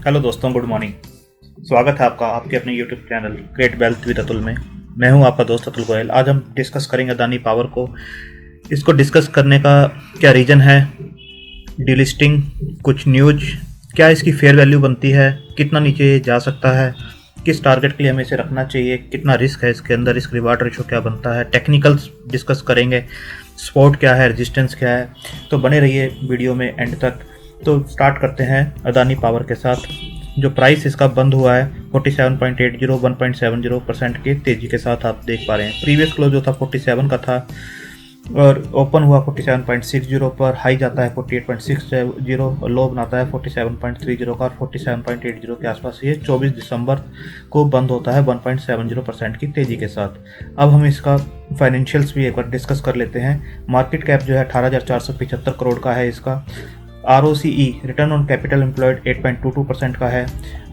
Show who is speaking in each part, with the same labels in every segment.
Speaker 1: Hello दोस्तों, good morning. स्वागत है आपका आपके अपने YouTube channel great wealth with Atul में। मैं हूं आपका दोस्त अतुल गोयल। आज हम डिस्कस करेंगे अदानी पावर को। इसको डिस्कस करने का क्या रीज़न है, डीलिस्टिंग, कुछ न्यूज, क्या इसकी फेयर वैल्यू बनती है, कितना नीचे जा सकता है, किस टारगेट के लिए हमें इसे रखना चाहिए, कितना रिस्क है इसके अंदर, रिस्क रिवार्ड रेशो क्या बनता है, टेक्निकल्स डिस्कस करेंगे, सपोर्ट क्या है, रेजिस्टेंस क्या है। तो बने रहिए वीडियो में एंड तक। तो स्टार्ट करते हैं अदानी पावर के साथ। जो प्राइस इसका बंद हुआ है 47.80 1.70% की तेज़ी के साथ आप देख पा रहे हैं। प्रीवियस क्लोज जो था 47 का था और ओपन हुआ 47.60 पर, हाई जाता है 48.60 और लो बनाता है 47.30 का और 47.80 के आसपास ये 24 दिसंबर को बंद होता है 1.70% की तेज़ी के साथ। अब हम इसका फाइनेंशियल्स भी एक बार डिस्कस कर लेते हैं। मार्केट कैप जो है 18,475 करोड़ का है इसका। ROCE return on capital employed 8.22% का है।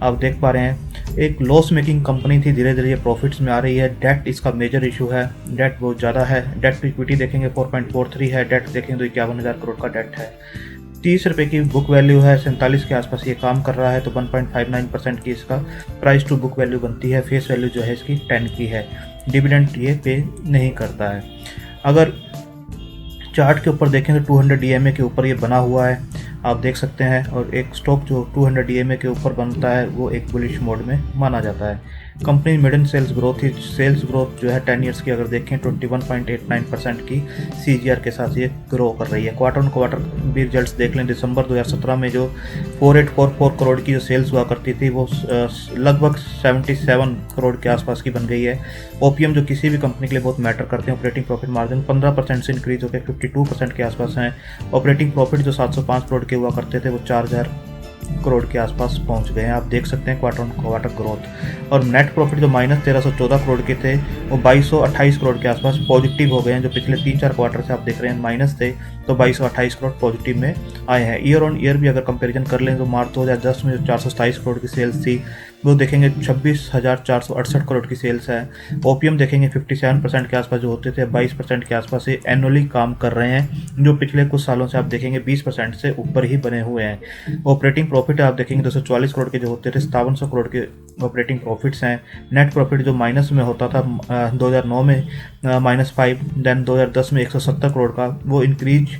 Speaker 1: आप देख पा रहे हैं एक लॉस मेकिंग कंपनी थी, धीरे धीरे ये प्रॉफिट्स में आ रही है। डेट इसका मेजर इशू है, डेट बहुत ज़्यादा है। डेट टू इक्विटी देखेंगे 4.43 है, डेट देखेंगे तो 51,000 करोड़ का डेट है। 30 रुपये की बुक वैल्यू है, 47 के आसपास ये काम कर रहा है। तो 1.59% की इसका प्राइस टू बुक वैल्यू बनती है। फेस वैल्यू जो है इसकी 10 की है। डिविडेंड ये पे नहीं करता है। अगर चार्ट के ऊपर देखें तो 200 DMA के ऊपर ये बना हुआ है, आप देख सकते हैं। और एक स्टॉक जो 200 DMA के ऊपर बनता है वो एक बुलिश मोड में माना जाता है। कंपनी मिडन सेल्स ग्रोथ जो है 10 ईयर्स की अगर देखें 21.89% की CAGR के साथ ये ग्रो कर रही है। क्वार्टर ऑन क्वार्टर भी रिजल्ट्स देख लें। दिसंबर 2017 में जो 4844 करोड़ की जो सेल्स हुआ करती थी वो लगभग 77 करोड़ के आसपास की बन गई है। OPM जो किसी भी कंपनी के लिए बहुत मैटर करते हैं, ऑपरेटिंग प्रॉफिट मार्जिन 15% से इंक्रीज होकर 52% के आसपास हैं। ऑपरेटिंग प्रॉफिट जो 705 करोड़ के हुआ करते थे वो 4000 करोड़ के आसपास पहुंच गए हैं। आप देख सकते हैं क्वार्टर ऑन क्वार्टर ग्रोथ। और नेट प्रॉफिट जो माइनस 1314 करोड़ के थे वो 2228 करोड़ के आसपास पॉजिटिव हो गए हैं। जो पिछले 3-4 क्वार्टर से आप देख रहे हैं माइनस थे, तो 2228 करोड़ पॉजिटिव में आए हैं। ईयर ऑन ईयर भी अगर कंपैरिजन कर लें तो मार्च 2010 में जो 427 करोड़ की सेल्स थी वो देखेंगे 26,468 करोड़ की सेल्स है। OPM देखेंगे 57% के आसपास जो होते थे 22% के आसपास से एनुअली काम कर रहे हैं, जो पिछले कुछ सालों से आप देखेंगे 20% से ऊपर ही बने हुए हैं। ऑपरेटिंग प्रॉफिट आप देखेंगे 244 करोड़ के जो होते थे 5700 करोड़ के ऑपरेटिंग प्रॉफिट्स हैं। नेट प्रॉफिट जो माइनस में होता था 2009 में -5, देन 2010 में 170 करोड़ का वो इंक्रीज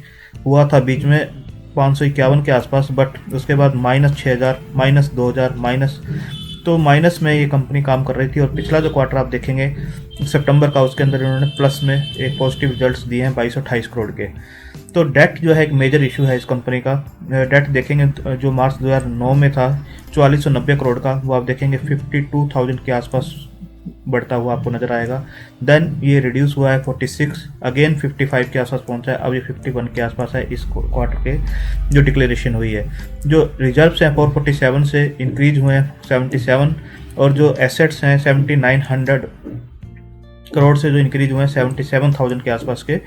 Speaker 1: हुआ था बीच में 551 के आसपास, बट उसके बाद -6000 -2000 तो माइनस में ये कंपनी काम कर रही थी। और पिछला जो क्वार्टर आप देखेंगे सितंबर का, उसके अंदर इन्होंने प्लस में एक पॉजिटिव रिजल्ट्स दिए हैं 2228 करोड़ के। तो डेट जो है एक मेजर इशू है इस कंपनी का। डेट देखेंगे जो मार्च 2009 में था 4490 करोड़ का, वो आप देखेंगे 52,000 के आसपास बढ़ता हुआ आपको नजर आएगा। देन ये रिड्यूस हुआ है 46, अगेन 55 के आसपास पहुंचा है, अब ये 51 के आसपास है इस क्वार्टर के जो डिक्लेरेशन हुई है। जो रिजर्व्स हैं 447 से इंक्रीज हुए हैं 77, और जो एसेट्स हैं 7900 करोड़ से जो इंक्रीज हुए हैं 77,000 के आसपास के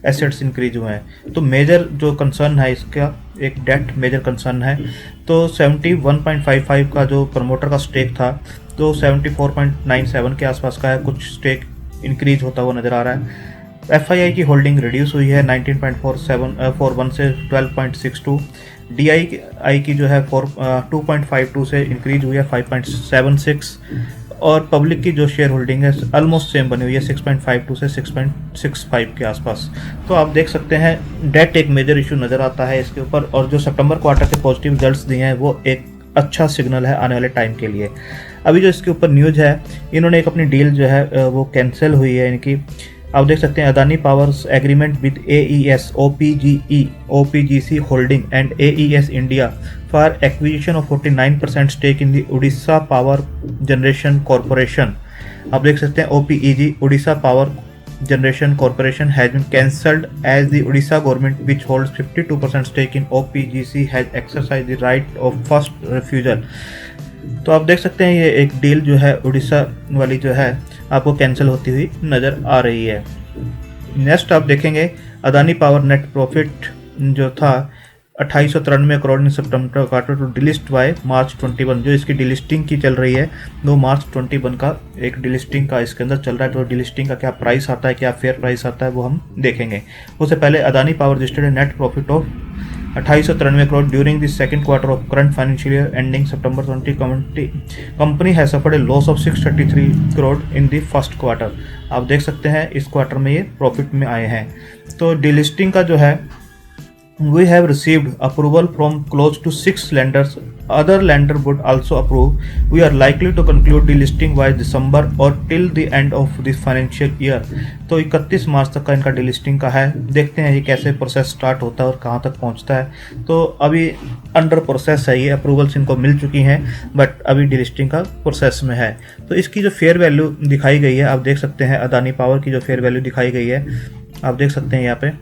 Speaker 1: एसेट्स इंक्रीज हुए हैं। तो मेजर जो कंसर्न है इसका एक डेट मेजर कंसर्न है। तो 71.55 का जो प्रमोटर का स्टेक था तो 74.97 के आसपास का है, कुछ स्टेक इंक्रीज होता हुआ नज़र आ रहा है। FII की होल्डिंग रिड्यूस हुई है 19.41 से 12.62। DII की जो है 2.52 से इंक्रीज हुई है 5.76, और पब्लिक की जो शेयर होल्डिंग है ऑलमोस्ट सेम बनी हुई है 6.52 से 6.65 के आसपास। तो आप देख सकते हैं डेट एक मेजर इशू नज़र आता है इसके ऊपर। और जो सितंबर क्वार्टर के पॉजिटिव रिजल्ट्स दिए हैं वो एक अच्छा सिग्नल है आने वाले टाइम के लिए। अभी जो इसके ऊपर न्यूज़ है, इन्होंने एक अपनी डील जो है वो कैंसिल हुई है इनकी। आप देख सकते हैं Adani power's agreement with AES OPGC holding and AES India for acquisition of 49% stake in the Odisha power generation corporation. आप देख सकते हैं OPEG Odisha power generation corporation has been cancelled as the Odisha government which holds 52% stake in OPGC has exercise the right of first refusal. तो आप देख सकते हैं ये एक डील जो है उड़ीसा वाली जो है आपको कैंसिल होती हुई नज़र आ रही है। नेक्स्ट आप देखेंगे अदानी पावर नेट प्रॉफिट जो था 2893 crore in September quarter to delist by March 21। जो इसकी डिलिस्टिंग की चल रही है वो मार्च 21 का एक डिलिस्टिंग का इसके अंदर चल रहा है। तो डिलिस्टिंग का क्या प्राइस आता है, क्या फेयर प्राइस आता है वो हम देखेंगे। उससे पहले Adani power registered net profit of 2893 crore during the second quarter of current financial year ending September 2020। Company has suffered A loss of 633 crore in the first quarter. आप देख सकते हैं इस क्वार्टर में ये प्रॉफिट में आए हैं। तो डीलिस्टिंग का जो है, we have received approval from close to 6 lenders. Other lender would also approve. We are likely to conclude delisting by December or till the end of this financial year. तो 31 मार्च तक का इनका डिलिस्टिंग का है। देखते हैं ये कैसे प्रोसेस स्टार्ट होता है और कहाँ तक पहुँचता है। तो अभी अंडर प्रोसेस है, ये अप्रूवल्स इनको मिल चुकी हैं, बट अभी डिलिस्टिंग का प्रोसेस में है। तो इसकी जो फेयर वैल्यू दिखाई गई है, आप देख सकते हैं अदानी पावर की जो फेयर वैल्यू दिखाई गई है, आप देख सकते हैं यहाँ पे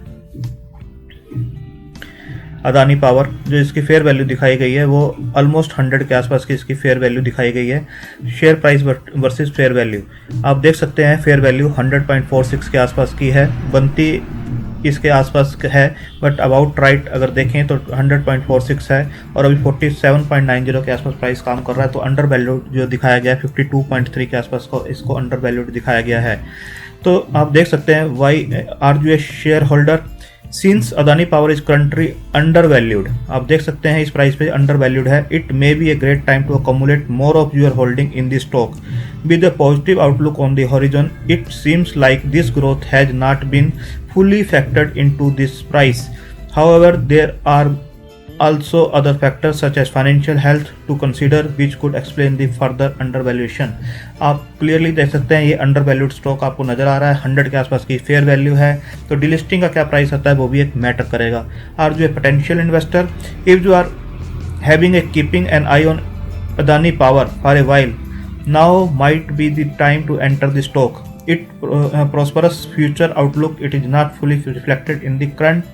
Speaker 1: अदानी पावर जो इसकी फेयर वैल्यू दिखाई गई है वो ऑलमोस्ट 100 के आसपास की इसकी फेयर वैल्यू दिखाई गई है। Share price versus fair value आप देख सकते हैं, फेयर वैल्यू 100.46 के आसपास की है, बनती इसके आसपास है, बट अबाउट राइट अगर देखें तो 100.46 है और अभी 47.90 के आसपास प्राइस काम कर रहा है। तो अंडर वैल्यू जो दिखाया गया है 52.3 के आसपास को इसको अंडर वैल्यूड दिखाया गया है। तो आप देख सकते हैं why are you a share holder since Adani power is currently under valued. आप देख सकते हैं इस प्राइस पे अंडर वैल्यूड है। It may be a great time to accumulate more of your holding in this stock with a positive outlook on the horizon. It seems like this growth has not been fully factored into this price. However, there are also other factors such as financial health to consider which could explain the further undervaluation. आप clearly देख सकते हैं ये undervalued stock आपको नजर आ रहा है, 100 के आसपास की फेयर वैल्यू है। तो डिलिस्टिंग का क्या प्राइस आता है वो भी एक मैटर करेगा। आर जो potential investor, if you are having a keeping an eye on Adani power for a while, now might be the time to enter the stock. Its prosperous future outlook, it is not fully reflected in the current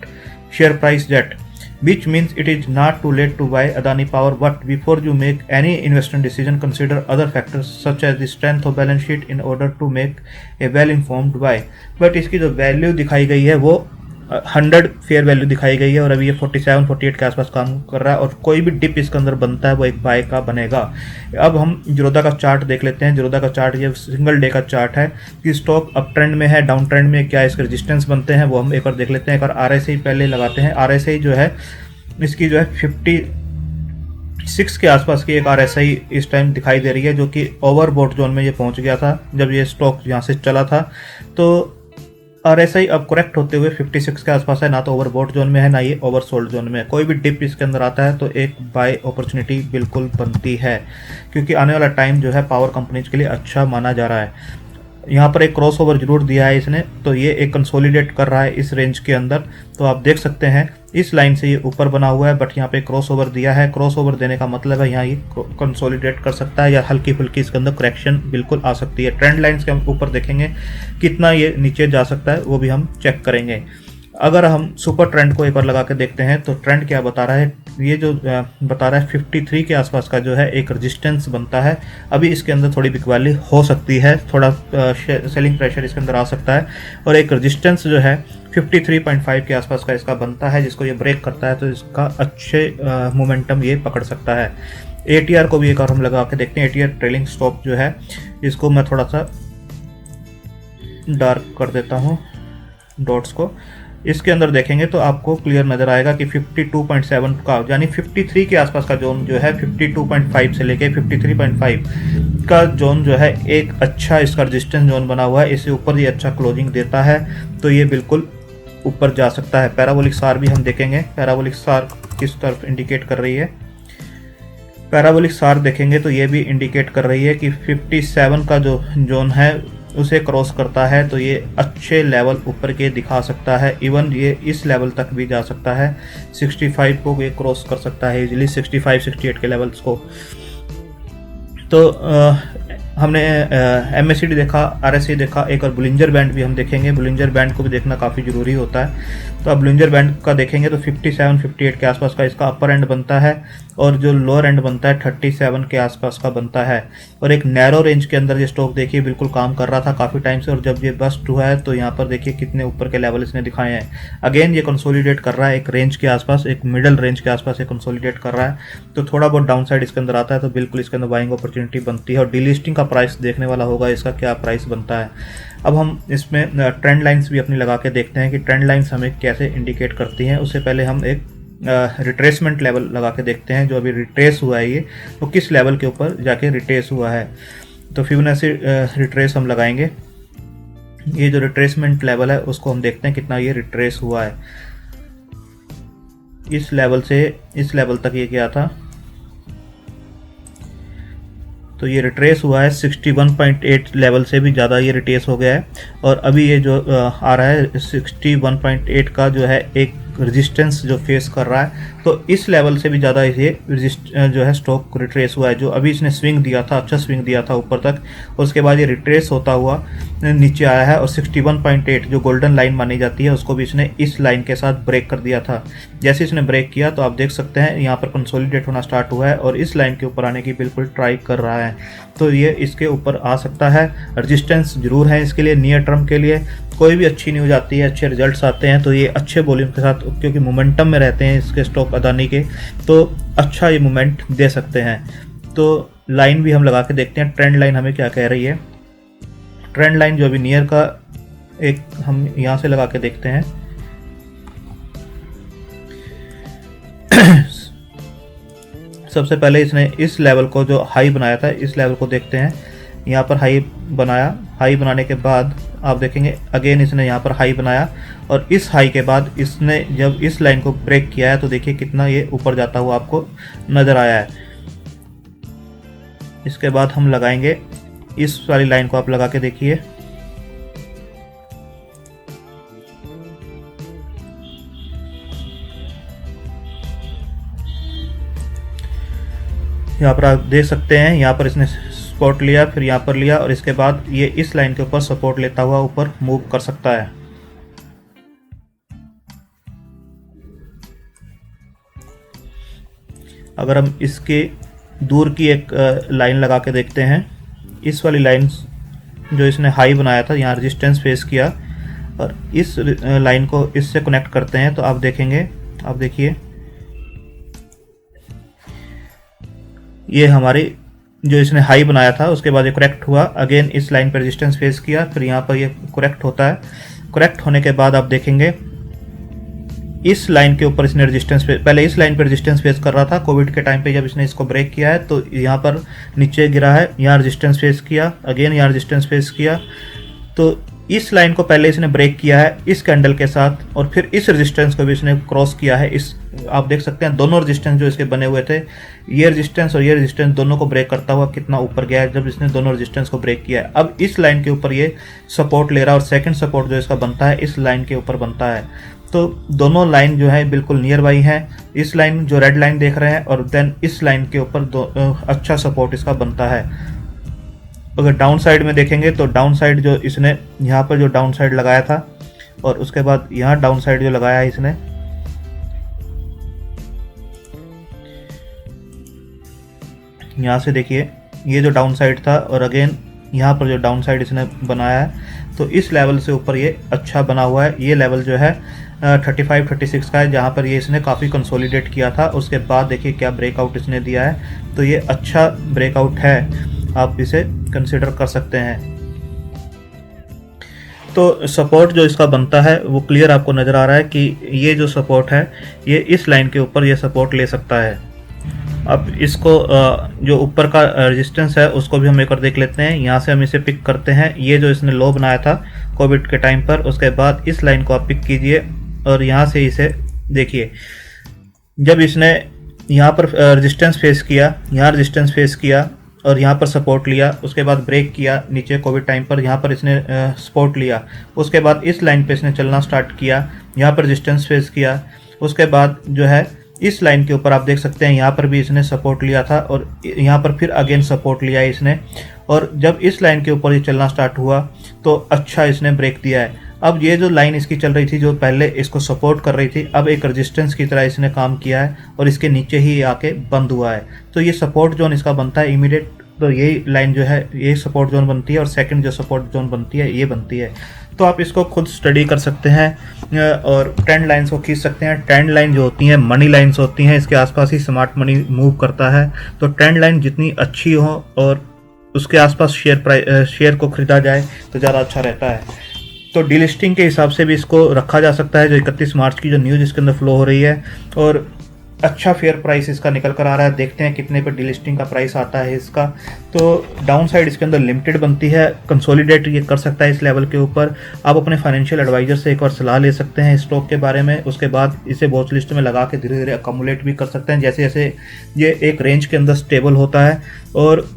Speaker 1: share price yet, which means it is not too late to buy Adani Power. But before you make any investment decision, consider other factors such as the strength of balance sheet in order to make a well-informed buy. But इसकी जो value दिखाई गई है वो 100 fair value दिखाई गई है और अभी ये 47-48 के आसपास काम कर रहा है और कोई भी डिप इसके अंदर बनता है वो एक बाय का बनेगा। अब हम जिरोधा का चार्ट देख लेते हैं। जिरोधा का चार्ट ये सिंगल डे का चार्ट है कि स्टॉक अप ट्रेंड में है, डाउन ट्रेंड में क्या इसके रेजिस्टेंस बनते हैं वो हम एक बार देख लेते हैं। एक बार RSI पहले लगाते हैं। RSI जो है इसकी जो है 56 के आसपास की एक RSI इस टाइम दिखाई दे रही है, जो कि ओवरबॉट जोन में ये पहुंच गया था जब ये स्टॉक यहाँ से चला था। तो RSI अब करेक्ट होते हुए 56 के आसपास है, ना तो ओवरबॉट जोन में है ना ये ओवरसोल्ड जोन में है। कोई भी डिप इसके अंदर आता है तो एक बाय अपॉर्चुनिटी बिल्कुल बनती है, क्योंकि आने वाला टाइम जो है पावर कंपनीज के लिए अच्छा माना जा रहा है। यहाँ पर एक क्रॉस ओवर जरूर दिया है इसने, तो ये एक कंसोलिडेट कर रहा है इस रेंज के अंदर। तो आप देख सकते हैं इस लाइन से ये ऊपर बना हुआ है, बट यहाँ पे क्रॉस ओवर दिया है। क्रॉस ओवर देने का मतलब है यहाँ ये कंसोलिडेट कर सकता है या हल्की फुल्की इसके अंदर करेक्शन बिल्कुल आ सकती है। ट्रेंड लाइन्स के हम ऊपर देखेंगे कितना ये नीचे जा सकता है वो भी हम चेक करेंगे। अगर हम सुपर ट्रेंड को एक बार लगा के देखते हैं तो ट्रेंड क्या बता रहा है, ये जो बता रहा है 53 के आसपास का जो है एक रेजिस्टेंस बनता है। अभी इसके अंदर थोड़ी बिकवाली हो सकती है, थोड़ा सेलिंग प्रेशर इसके अंदर आ सकता है और एक रेजिस्टेंस जो है 53.5 के आसपास का इसका बनता है, जिसको ये ब्रेक करता है तो इसका अच्छे मोमेंटम ये पकड़ सकता है। ATR को भी एक बार हम लगा के देखते हैं। ATR ट्रेलिंग स्टॉप जो है इसको मैं थोड़ा सा डार्क कर देता हूँ डॉट्स को। इसके अंदर देखेंगे तो आपको क्लियर नज़र आएगा कि 52.7 का यानी 53 के आसपास का जोन जो है 52.5 से लेके 53.5 का जोन जो है एक अच्छा इसका रेजिस्टेंस जोन बना हुआ है। इससे ऊपर ये अच्छा क्लोजिंग देता है तो ये बिल्कुल ऊपर जा सकता है। पैराबोलिक सार भी हम देखेंगे, पैराबोलिक सार किस तरफ इंडिकेट कर रही है। पैराबोलिक सार देखेंगे तो ये भी इंडिकेट कर रही है कि 57 का जो जोन है उसे क्रॉस करता है तो ये अच्छे लेवल ऊपर के दिखा सकता है। इवन ये इस लेवल तक भी जा सकता है, 65 को ये क्रॉस कर सकता है इजीली, 65-68 के लेवल्स को। तो हमने MACD देखा, RSI देखा, एक और बुलिंजर बैंड भी हम देखेंगे। बुलिंजर बैंड को भी देखना काफ़ी ज़रूरी होता है। तो अब बुलिंजर बैंड का देखेंगे तो 57-58 के आसपास का इसका अपर एंड बनता है और जो लोअर एंड बनता है 37 के आसपास का बनता है। और एक नैरो रेंज के अंदर ये स्टॉक देखिए बिल्कुल काम कर रहा था काफ़ी टाइम से, और जब ये बस्ट हुआ है तो यहाँ पर देखिए कितने ऊपर के लेवल इसने दिखाए हैं। अगेन ये कंसोलिडेट कर रहा है एक रेंज के आसपास, एक मिडल रेंज के आसपास ये कंसोलिडेट कर रहा है। तो थोड़ा बहुत डाउन साइड इसके अंदर आता है तो बिल्कुल इसके अंदर बाइंग अपॉर्चुनिटी बनती है। और डिलिस्टिंग का प्राइस देखने वाला होगा इसका क्या प्राइस बनता है। अब हम इसमें ट्रेंड लाइंस भी अपनी लगा के देखते हैं कि ट्रेंड लाइंस हमें कैसे इंडिकेट करती हैं। उससे पहले हम एक रिट्रेसमेंट लेवल लगा के देखते हैं। जो अभी रिट्रेस हुआ है ये, वो किस लेवल के ऊपर जाके रिट्रेस हुआ है। तो फिबोनाची रिट्रेस हम लगाएंगे। ये जो रिट्रेसमेंट लेवल है उसको हम देखते हैं कितना ये रिट्रेस हुआ है। इस लेवल से इस लेवल तक ये गया था, तो ये रिट्रेस हुआ है 61.8 लेवल से भी ज़्यादा ये रिट्रेस हो गया है। और अभी ये जो आ रहा है 61.8 का जो है एक रेजिस्टेंस जो फेस कर रहा है, तो इस लेवल से भी ज़्यादा ये जो है स्टॉक रिट्रेस हुआ है। जो अभी इसने स्विंग दिया था, अच्छा स्विंग दिया था ऊपर तक, उसके बाद ये रिट्रेस होता हुआ नीचे आया है और 61.8 जो गोल्डन लाइन मानी जाती है उसको भी इसने इस लाइन के साथ ब्रेक कर दिया था। जैसे इसने ब्रेक किया तो आप देख सकते हैं यहाँ पर कंसोलिडेट होना स्टार्ट हुआ है और इस लाइन के ऊपर आने की बिल्कुल ट्राई कर रहा है। तो ये इसके ऊपर आ सकता है। रजिस्टेंस जरूर है इसके लिए। नियर टर्म के लिए कोई भी अच्छी न्यूज़ आती है, अच्छे रिजल्ट्स आते हैं, तो ये अच्छे वॉल्यूम के साथ, क्योंकि मोमेंटम में रहते हैं इसके स्टॉक अदानी के, तो अच्छा ये मोमेंट दे सकते हैं। तो लाइन भी हम लगा के देखते हैं, ट्रेंड लाइन हमें क्या कह रही है। ट्रेंड लाइन जो अभी नियर का एक हम यहाँ से लगा के देखते हैं। सबसे पहले इसने इस लेवल को जो हाई बनाया था, इस लेवल को देखते हैं। यहाँ पर हाई बनाया, हाई बनाने के बाद आप देखेंगे अगेन इसने यहाँ पर हाई बनाया और इस हाई के बाद इसने जब इस लाइन को ब्रेक किया है तो देखिए कितना ये ऊपर जाता हुआ आपको नज़र आया है। इसके बाद हम लगाएंगे इस वाली लाइन को, आप लगा के देखिए। यहाँ पर आप देख सकते हैं, यहाँ पर इसने सपोर्ट लिया, फिर यहाँ पर लिया और इसके बाद ये इस लाइन के ऊपर सपोर्ट लेता हुआ ऊपर मूव कर सकता है। अगर हम इसके दूर की एक लाइन लगा के देखते हैं, इस वाली लाइन जो इसने हाई बनाया था, यहाँ रेजिस्टेंस फेस किया और इस लाइन को इससे कनेक्ट करते हैं, तो आप देखेंगे, आप देखिए ये हमारी जो इसने हाई बनाया था उसके बाद ये करेक्ट हुआ, अगेन इस लाइन पर रेजिस्टेंस फेस किया, फिर यहाँ पर ये करेक्ट होता है। करेक्ट होने के बाद आप देखेंगे इस लाइन के ऊपर इसने रेजिस्टेंस, पहले इस लाइन पर रेजिस्टेंस फेस कर रहा था कोविड के टाइम पे, जब इसने इसको ब्रेक किया है तो यहाँ पर नीचे गिरा है, यहाँ रेजिस्टेंस फेस किया, अगेन यहाँ रेजिस्टेंस फेस किया। तो इस लाइन को पहले इसने ब्रेक किया है इस कैंडल के साथ और फिर इस रेजिस्टेंस को भी इसने क्रॉस किया है। इस आप देख सकते हैं दोनों रेजिस्टेंस जो इसके बने हुए थे, ये रेजिस्टेंस और ये रेजिस्टेंस दोनों को ब्रेक करता हुआ कितना ऊपर गया है जब इसने दोनों रेजिस्टेंस को ब्रेक किया है। अब इस लाइन के ऊपर ये सपोर्ट ले रहा है और सेकंड सपोर्ट जो इसका बनता है इस लाइन के ऊपर बनता है। तो दोनों लाइन जो है बिल्कुल नियर बाई है। इस लाइन जो रेड लाइन देख रहे हैं और देन इस लाइन के ऊपर अच्छा सपोर्ट इसका बनता है। अगर डाउन साइड में देखेंगे तो डाउन साइड जो इसने यहाँ पर जो डाउन साइड लगाया था और उसके बाद यहाँ डाउन साइड जो लगाया है इसने, यहाँ से देखिए ये जो डाउन साइड था और अगेन यहाँ पर जो डाउन साइड इसने बनाया है, तो इस लेवल से ऊपर ये अच्छा बना हुआ है। ये लेवल जो है 35-36 का है, जहाँ पर ये इसने काफ़ी कंसोलिडेट किया था। उसके बाद देखिए क्या ब्रेकआउट इसने दिया है, तो ये अच्छा ब्रेकआउट है, आप इसे कंसिडर कर सकते हैं। तो सपोर्ट जो इसका बनता है वो क्लियर आपको नज़र आ रहा है कि ये जो सपोर्ट है ये इस लाइन के ऊपर ये सपोर्ट ले सकता है। अब इसको जो ऊपर का रेजिस्टेंस है उसको भी हम एक बार देख लेते हैं। यहाँ से हम इसे पिक करते हैं, ये जो इसने लो बनाया था कोविड के टाइम पर, उसके बाद इस लाइन को आप पिक कीजिए और यहाँ से इसे देखिए। जब इसने यहाँ पर रेजिस्टेंस फेस किया, यहाँ रेजिस्टेंस फेस किया और यहाँ पर सपोर्ट लिया, उसके बाद ब्रेक किया नीचे कोविड टाइम पर, यहाँ पर इसने सपोर्ट लिया, उसके बाद इस लाइन पे इसने चलना स्टार्ट किया, यहाँ पर रेजिस्टेंस फेस किया, उसके बाद जो है इस लाइन के ऊपर आप देख सकते हैं यहाँ पर भी इसने सपोर्ट लिया था और यहाँ पर फिर अगेन सपोर्ट लिया है इसने, और जब इस लाइन के ऊपर ये चलना स्टार्ट हुआ तो अच्छा इसने ब्रेक दिया है। अब ये जो लाइन इसकी चल रही थी जो पहले इसको सपोर्ट कर रही थी, अब एक रेजिस्टेंस की तरह इसने काम किया है और इसके नीचे ही आके बंद हुआ है। तो ये सपोर्ट जोन इसका बनता है इमीडिएट, तो यही लाइन जो है ये सपोर्ट जोन बनती है और सेकंड जो सपोर्ट जोन बनती है ये बनती है। तो आप इसको खुद स्टडी कर सकते हैं और ट्रेंड लाइंस को खींच सकते हैं। ट्रेंड लाइन जो होती हैं मनी लाइंस होती हैं, इसके आसपास ही स्मार्ट मनी मूव करता है। तो ट्रेंड लाइन जितनी अच्छी हो और उसके आसपास शेयर को खरीदा जाए तो ज़्यादा अच्छा रहता है। तो डीलिस्टिंग के हिसाब से भी इसको रखा जा सकता है, जो 31 मार्च की जो न्यूज़ इसके अंदर फ्लो हो रही है, और अच्छा फेयर प्राइस इसका निकल कर आ रहा है। देखते हैं कितने पर डीलिस्टिंग का प्राइस आता है इसका। तो डाउन साइड इसके अंदर लिमिटेड बनती है, कंसोलिडेट ये कर सकता है इस लेवल के ऊपर। आप अपने फाइनेंशियल एडवाइजर से एक बार सलाह ले सकते हैं स्टॉक के बारे में, उसके बाद इसे वॉच लिस्ट में लगा के धीरे धीरे अकोमुलेट भी कर सकते हैं, जैसे जैसे ये एक रेंज के अंदर स्टेबल होता है, और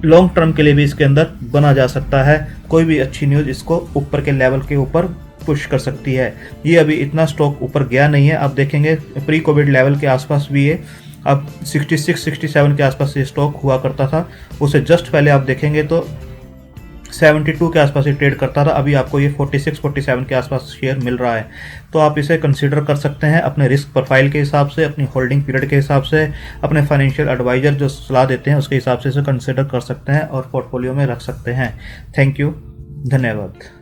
Speaker 1: लॉन्ग टर्म के लिए भी इसके अंदर बना जा सकता है। कोई भी अच्छी न्यूज़ इसको ऊपर के लेवल के ऊपर पुश कर सकती है। ये अभी इतना स्टॉक ऊपर गया नहीं है, आप देखेंगे प्री कोविड लेवल के आसपास भी ये अब 66-67 के आसपास ये स्टॉक हुआ करता था। उससे जस्ट पहले आप देखेंगे तो 72 के आसपास ये ट्रेड करता था, अभी आपको ये 46-47 के आसपास शेयर मिल रहा है। तो आप इसे कंसीडर कर सकते हैं अपने रिस्क प्रोफाइल के हिसाब से, अपनी होल्डिंग पीरियड के हिसाब से, अपने फाइनेंशियल एडवाइजर जो सलाह देते हैं उसके हिसाब से इसे कंसीडर कर सकते हैं और पोर्टफोलियो में रख सकते हैं। थैंक यू, धन्यवाद।